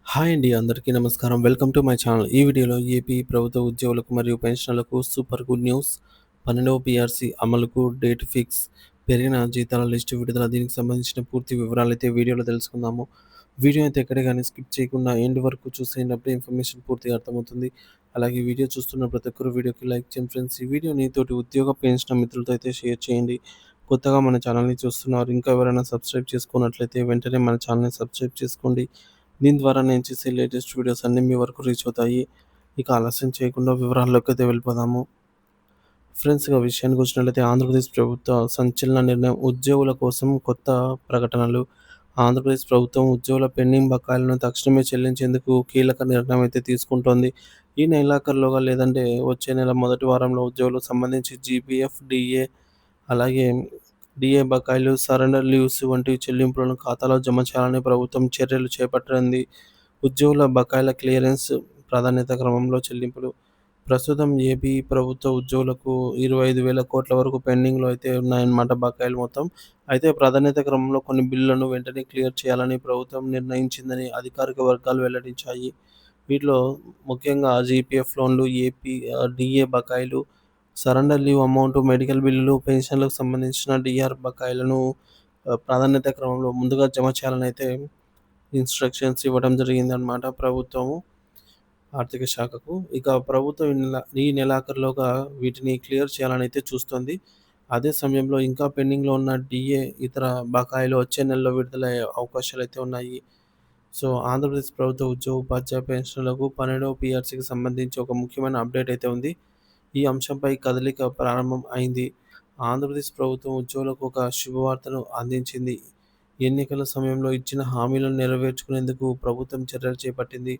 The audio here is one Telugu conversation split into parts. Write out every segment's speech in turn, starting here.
హాయ్ అండి. అందరికీ నమస్కారం. Welcome to my channel. ఈ వీడియోలో ఏపీ ప్రభుత్వ ఉద్యోగులకు మరియు పెన్షనర్లకు సూపర్ గుడ్ న్యూస్. 12వ పీఆర్సీ అమలుకు డేట్ ఫిక్స్. పెరిగిన జీతాల లిస్టు విడుదల. దీనికి సంబంధించిన పూర్తి వివరాలైతే వీడియోలో తెలుసుకుందాము. వీడియో అయితే ఎక్కడ గాని స్కిప్ చేయకుండా ఎండ్ వరకు చూసేయండప్పుడే ఇన్ఫర్మేషన్ పూర్తిగా అర్థమవుతుంది. అలాగే వీడియో చూస్తున్న ప్రతి ఒక్కరు వీడియోకి లైక్ చేయండి ఫ్రెండ్స్. ఈ వీడియోని తోటి ఉద్యోగ పెన్షనర్ మిత్రులతో అయితే షేర్ చేయండి. కొత్తగా మన ఛానల్‌ని చూస్తున్నారు. ఇంకా ఎవరైనా సబ్స్క్రైబ్ చేసుకున్నట్లయితే వెంటనే మన ఛానల్‌ని సబ్స్క్రైబ్ చేసుకోండి. దీని ద్వారా నేను చేసే లేటెస్ట్ వీడియోస్ అన్నీ మీ వరకు రీచ్ అవుతాయి. ఇక ఆలస్యం చేయకుండా వివరాల్లోకైతే వెళ్ళిపోదాము. ఫ్రెండ్స్ ఇక విషయానికి వచ్చినట్లయితే ఆంధ్రప్రదేశ్ ప్రభుత్వ సంచలన నిర్ణయం ఉద్యోగుల కోసం కొత్త ప్రకటనలు. ఆంధ్రప్రదేశ్ ప్రభుత్వం ఉద్యోగుల పెండింగ్ బకాయిలను తక్షణమే చెల్లించేందుకు కీలక నిర్ణయం అయితే తీసుకుంటోంది. ఈ నెలాఖరులోగా లేదంటే వచ్చే నెల మొదటి వారంలో ఉద్యోగులకు సంబంధించి జీపీఎఫ్, డీఏ అలాగే డీఏ బకాయిలు, సరెండర్ లీవ్స్ వంటి చెల్లింపులను ఖాతాలో జమ చేయాలని ప్రభుత్వం చర్యలు చేపట్టనుంది. ఉద్యోగుల బకాయిల క్లియరెన్స్ ప్రాధాన్యత క్రమంలో చెల్లింపులు. ప్రస్తుతం ఏపీ ప్రభుత్వ ఉద్యోగులకు 25,000 కోట్ల వరకు పెండింగ్‌లో అయితే ఉన్నాయన్నమాట బకాయిలు మొత్తం. అయితే ప్రాధాన్యత క్రమంలో కొన్ని బిల్లులను వెంటనే క్లియర్ చేయాలని ప్రభుత్వం నిర్ణయించిందని అధికారిక వర్గాలు వెల్లడించాయి. వీటిలో ముఖ్యంగా జీపీఎఫ్ లోన్లు, డీఏ బకాయిలు, సరెండర్ లీవ్ అమౌంట్, మెడికల్ బిల్లులు, పెన్షన్‌లకు సంబంధించిన డీఆర్ బకాయిలను ప్రాధాన్యత క్రమంలో ముందుగా జమ చేయాలని అయితే ఇన్‌స్ట్రక్షన్స్ ఇవ్వడం జరిగిందనమాట ప్రభుత్వము ఆర్థిక శాఖకు. ఇక ప్రభుత్వం ఈ నెలాఖరులోగా వీటిని క్లియర్ చేయాలని అయితే చూస్తోంది. అదే సమయంలో ఇంకా పెండింగ్‌లో ఉన్న డీఏ, ఇతర బకాయిలు వచ్చే నెలలో విడుదలయ్యే అవకాశాలైతే ఉన్నాయి. సో, ఆంధ్రప్రదేశ్ ప్రభుత్వ ఉద్యోగ, ఉపాధ్యాయ పెన్షనర్లకు 12వ పీఆర్సీకి సంబంధించి ఒక ముఖ్యమైన అప్డేట్ అయితే ఉంది. ఈ అంశంపై కదలిక ప్రారంభం అయింది. ఆంధ్రప్రదేశ్ ప్రభుత్వం ఉద్యోగులకు ఒక శుభవార్తను అందించింది. ఎన్నికల సమయంలో ఇచ్చిన హామీలను నెరవేర్చుకునేందుకు ప్రభుత్వం చర్యలు చేపట్టింది.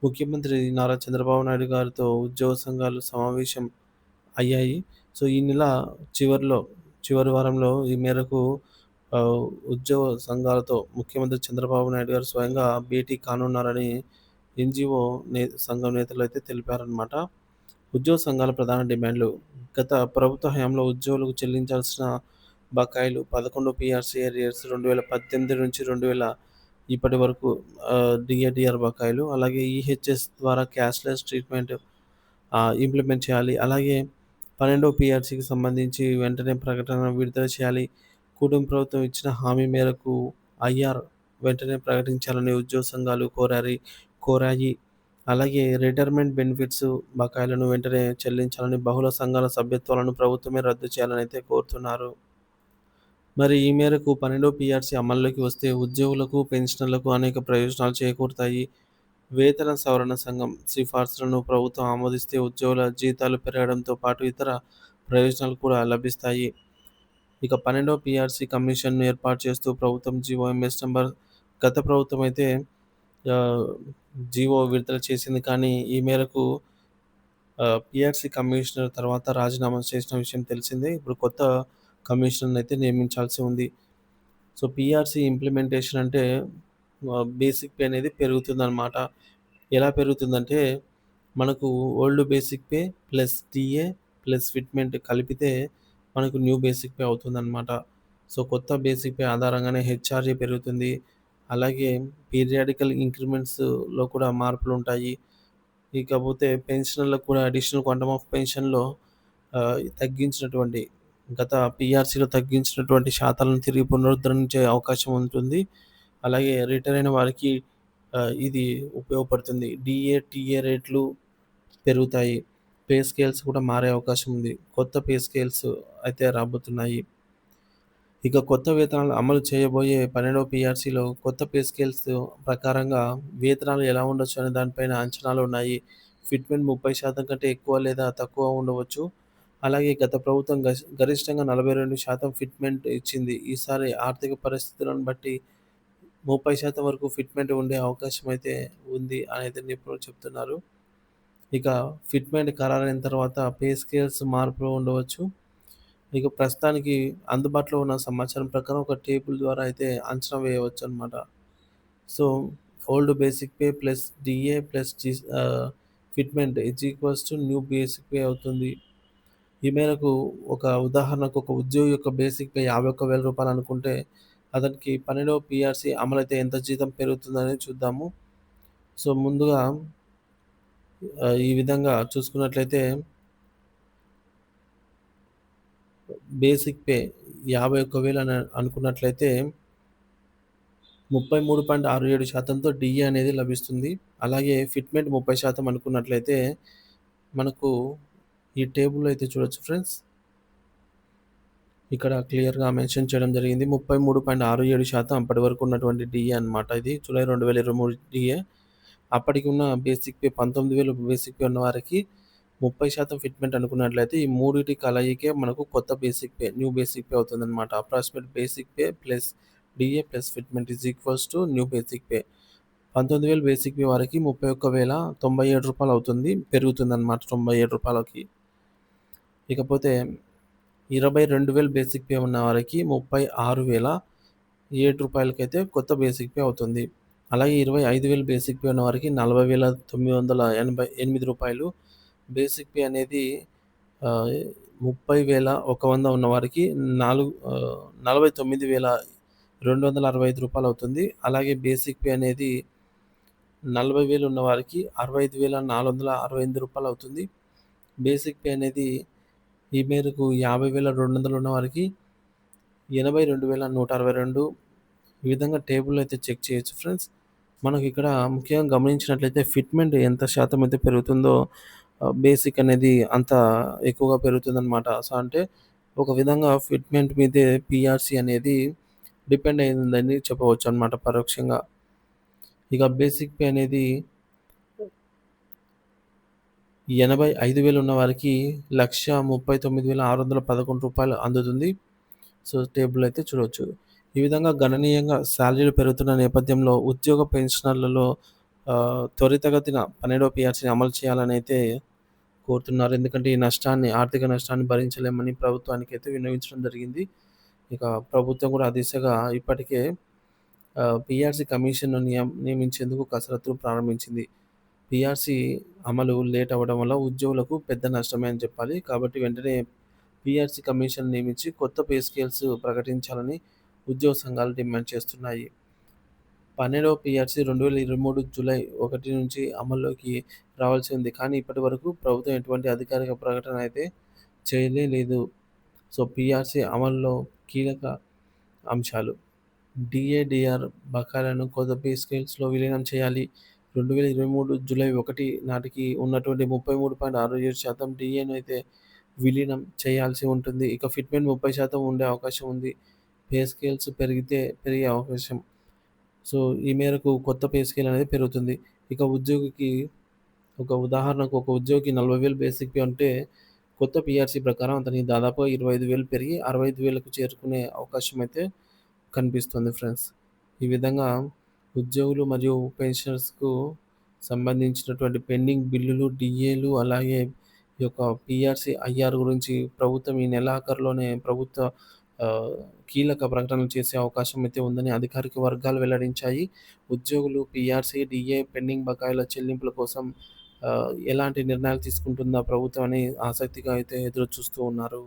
ముఖ్యమంత్రి నారా చంద్రబాబు నాయుడు గారితో ఉద్యోగ సంఘాలు సమావేశం అయ్యాయి. సో, ఈ నెల చివరిలో చివరి వారంలో ఈ మేరకు ఉద్యోగ సంఘాలతో ముఖ్యమంత్రి చంద్రబాబు నాయుడు గారు స్వయంగా భేటీ కానున్నారని ఎన్‌జీఓ సంఘం నేతలైతే తెలిపారనమాట. ఉద్యోగ సంఘాల ప్రధాన డిమాండ్లు. గత ప్రభుత్వ హయాంలో ఉద్యోగులకు చెల్లించాల్సిన బకాయిలు 11 పీఆర్సీ ఏరియర్స్ 2018 నుంచి 2000 ఇప్పటి వరకు డీఏ బకాయిలు, అలాగే ఈహెచ్ఎస్ ద్వారా క్యాష్‌లెస్ ట్రీట్‌మెంట్ ఇంప్లిమెంట్ చేయాలి. అలాగే 12 పీఆర్సీకి సంబంధించి వెంటనే ప్రకటన విడుదల చేయాలి. కూటమి ప్రభుత్వం ఇచ్చిన హామీ మేరకు ఐఆర్ వెంటనే ప్రకటించాలని ఉద్యోగ సంఘాలు కోరాయి. అలాగే రిటైర్మెంట్ బెనిఫిట్స్ బకాయిలను వెంటనే చెల్లించాలని బహుళ సంఘాల సభ్యత్వాలను ప్రభుత్వమే రద్దు చేయాలని అయితే కోరుతున్నారు. మరి ఈ మేరకు 12 పీఆర్సీ అమల్లోకి వస్తే ఉద్యోగులకు, పెన్షనర్లకు అనేక ప్రయోజనాలు చేకూరుతాయి. వేతన సవరణ సంఘం సిఫార్సులను ప్రభుత్వం ఆమోదిస్తే ఉద్యోగుల జీతాలు పెరగడంతో పాటు ఇతర ప్రయోజనాలు కూడా లభిస్తాయి. ఇక 12వ పీఆర్సీ కమిషన్‌ను ఏర్పాటు చేస్తూ ప్రభుత్వం జీవోఎంఎస్ నంబర్ గత ప్రభుత్వం అయితే ఆహ్, జీవో విడుదల చేసింది. కానీ ఈ మేరకు పీఆర్సీ కమిషనర్ తర్వాత రాజీనామా చేసిన విషయం తెలిసిందే. ఇప్పుడు కొత్త కమిషనర్‌నయితే నియమించాల్సి ఉంది. సో, పీఆర్సీ ఇంప్లిమెంటేషన్ అంటే బేసిక్ పే అనేది పెరుగుతుందనమాట. ఎలా పెరుగుతుందంటే, మనకు old basic pay plus TA plus fitment కలిపితే మనకు న్యూ బేసిక్ పే అవుతుందనమాట. సో, కొత్త బేసిక్ పే ఆధారంగానే హెచ్ఆర్‌ఏ పెరుగుతుంది. అలాగే పీరియాడికల్ ఇంక్రిమెంట్స్‌లో కూడా మార్పులుంటాయి. ఇకపోతే పెన్షనర్లకు కూడా అడిషనల్ క్వాంటమ్ ఆఫ్ పెన్షన్‌లో తగ్గించినటువంటి గత పీఆర్సీలో తగ్గించినటువంటి శాతాలను తిరిగి పునరుద్ధరించే అవకాశం ఉంటుంది. అలాగే రిటైర్ అయిన వారికి ఇది ఉపయోగపడుతుంది. డీఏ, టీఏ రేట్లు పెరుగుతాయి. పే స్కేల్స్ కూడా మారే అవకాశం ఉంది. కొత్త పే స్కేల్స్ అయితే రాబోతున్నాయి. ఇక కొత్త వేతనాలు అమలు చేయబోయే 12వ పీఆర్సీలో కొత్త పే స్కేల్స్ ప్రకారంగా వేతనాలు ఎలా ఉండొచ్చు అనే దానిపైన అంచనాలు ఉన్నాయి. ఫిట్‌మెంట్ 30% కంటే ఎక్కువ లేదా తక్కువ ఉండవచ్చు. అలాగే గత ప్రభుత్వం గరిష్టంగా 42% ఫిట్‌మెంట్ ఇచ్చింది. ఈసారి ఆర్థిక పరిస్థితులను బట్టి 30% వరకు ఫిట్‌మెంట్ ఉండే అవకాశం అయితే ఉంది అనైతే నిపుణులు చెప్తున్నారు. ఇక ఫిట్‌మెంట్ ఖరారైన తర్వాత పే స్కేల్స్ మార్పులు ఉండవచ్చు. ఇక ప్రస్తుతానికి అందుబాటులో ఉన్న సమాచారం ప్రకారం ఒక టేబుల్ ద్వారా అయితే అంచనా వేయవచ్చనమాట. So, old basic pay plus DA plus fitment is equals to new basic pay అవుతుంది. ఈ మేరకు ఒక ఉదాహరణకు ఒక ఉద్యోగి యొక్క బేసిక్ పే రూ. 51,000 అనుకుంటే, అతనికి 12వ పీఆర్సీ అమలైతే ఎంత జీతం పెరుగుతుందనేది చూద్దాము. సో, ముందుగా ఈ విధంగా చూసుకున్నట్లయితే బేసిక్ పే 51,000 అని అనుకున్నట్లయితే 33.67%తో డీఏ అనేది లభిస్తుంది. అలాగే ఫిట్‌మెంట్ 30% అనుకున్నట్లయితే మనకు ఈ టేబుల్‌లో అయితే చూడొచ్చు ఫ్రెండ్స్. ఇక్కడ క్లియర్‌గా మెన్షన్ చేయడం జరిగింది. 33.67% అప్పటి వరకు ఉన్నటువంటి డీఏ అన్నమాట ఇది. July 2023 DA. అప్పటికి ఉన్న బేసిక్ పే 19,000 బేసిక్ పే ఉన్న వారికి 30% ఫిట్‌మెంట్ అనుకున్నట్లయితే ఈ మూడిటి కలయికే మనకు కొత్త basic pay, new basic pay అవుతుందన్నమాట. Approximate basic pay plus DA plus fitment is equals to new basic pay. 19,000 basic pay వారికి రూ. 31,097 అవుతుంది. పెరుగుతుందన్నమాట రూ. 97కి. ఇకపోతే 22,000 బేసిక్ పే ఉన్న వారికి రూ. 36,007 కొత్త బేసిక్ పే అవుతుంది. అలాగే 25,000 బేసిక్ పే ఉన్న వారికి రూ. 40,988 బేసిక్ పే అనేది 30,100 ఉన్న వారికి 49,265 అవుతుంది. అలాగే బేసిక్ పే అనేది 40,000 ఉన్న వారికి రూ. 65,468 అవుతుంది. బేసిక్ పే అనేది ఈ మేరకు 50,200 ఉన్న వారికి 82,162 ఈ విధంగా టేబుల్‌లో అయితే చెక్ చేయొచ్చు ఫ్రెండ్స్. మనకి ఇక్కడ ముఖ్యంగా గమనించినట్లయితే ఫిట్‌మెంట్ ఎంత శాతం అయితే పెరుగుతుందో బేసిక్ అనేది అంత ఎక్కువగా పెరుగుతుందనమాట. సో, అంటే ఒక విధంగా ఫిట్‌మెంట్ మీదే పీఆర్‌సీ అనేది డిపెండ్ అయిందని చెప్పవచ్చనమాట పరోక్షంగా. ఇక బేసిక్ పే అనేది 85,000 ఉన్న వారికి రూ. 1,39,611 అందుతుంది. సో, టేబుల్ అయితే చూడవచ్చు. ఈ విధంగా గణనీయంగా సాలరీలు పెరుగుతున్న నేపథ్యంలో ఉద్యోగ పెన్షనర్లలో త్వరితగతిన 12వ పీఆర్సీని అమలు చేయాలనైతే కోరుతున్నారు. ఎందుకంటే ఈ నష్టాన్ని, ఆర్థిక నష్టాన్ని భరించలేమని ప్రభుత్వానికైతే విన్నవించడం జరిగింది. ఇక ప్రభుత్వం కూడా ఆ దిశగా ఇప్పటికే పీఆర్సీ కమిషన్‌ను నియమించేందుకు కసరత్తులు ప్రారంభించింది. పీఆర్సీ అమలు లేట్ అవ్వడం వల్ల ఉద్యోగులకు పెద్ద నష్టమే అని చెప్పాలి. కాబట్టి వెంటనే పీఆర్సీ కమిషన్ నియమించి కొత్త పే స్కేల్స్ ప్రకటించాలని ఉద్యోగ సంఘాలు డిమాండ్ చేస్తున్నాయి. 12వ పీఆర్సీ 2023 జూలై 1 నుంచి అమల్లోకి రావాల్సి ఉంది. కానీ ఇప్పటి వరకు ప్రభుత్వం ఎటువంటి అధికారిక ప్రకటన అయితే చేయలేదు. సో, పీఆర్సీ అమలులో కీలక అంశాలు. డీఏ, బకాయిలను కొత్త పే స్కేల్స్‌లో విలీనం చేయాలి. 2023 జూలై 1 నాటికి ఉన్నటువంటి 33.67% డీఏను అయితే విలీనం చేయాల్సి ఉంటుంది. ఇక ఫిట్‌మెంట్ 30% ఉండే అవకాశం ఉంది. పే స్కేల్స్ పెరిగే అవకాశం. సో, ఈ మేరకు కొత్త పే స్కేల్ అనేది పెరుగుతుంది. ఇక ఒక ఉదాహరణకు ఒక ఉద్యోగికి 40,000 బేసిక్ పే ఉంటే కొత్త పీఆర్సీ ప్రకారం అతనికి దాదాపుగా 25,000 పెరిగి 65,000కు చేరుకునే అవకాశం అయితే కనిపిస్తుంది ఫ్రెండ్స్. ఈ విధంగా ఉద్యోగులు మరియు పెన్షనర్స్‌కు సంబంధించినటువంటి పెండింగ్ బిల్లులు, డీఏలు అలాగే ఈ యొక్క పీఆర్సీ, ఐఆర్ గురించి ప్రభుత్వం ఈ నెలాఖరులోనే ఆహ్, కీలక ప్రకటనలు చేసే అవకాశం అయితే ఉందని అధికారిక వర్గాలు వెల్లడించాయి. ఉద్యోగులు పీఆర్సీ, డీఏ పెండింగ్ బకాయిల చెల్లింపుల కోసం ఎలాంటి నిర్ణయాలు తీసుకుంటుందా ప్రభుత్వం అని ఆసక్తిగా అయితే ఎదురు చూస్తూ ఉన్నారు.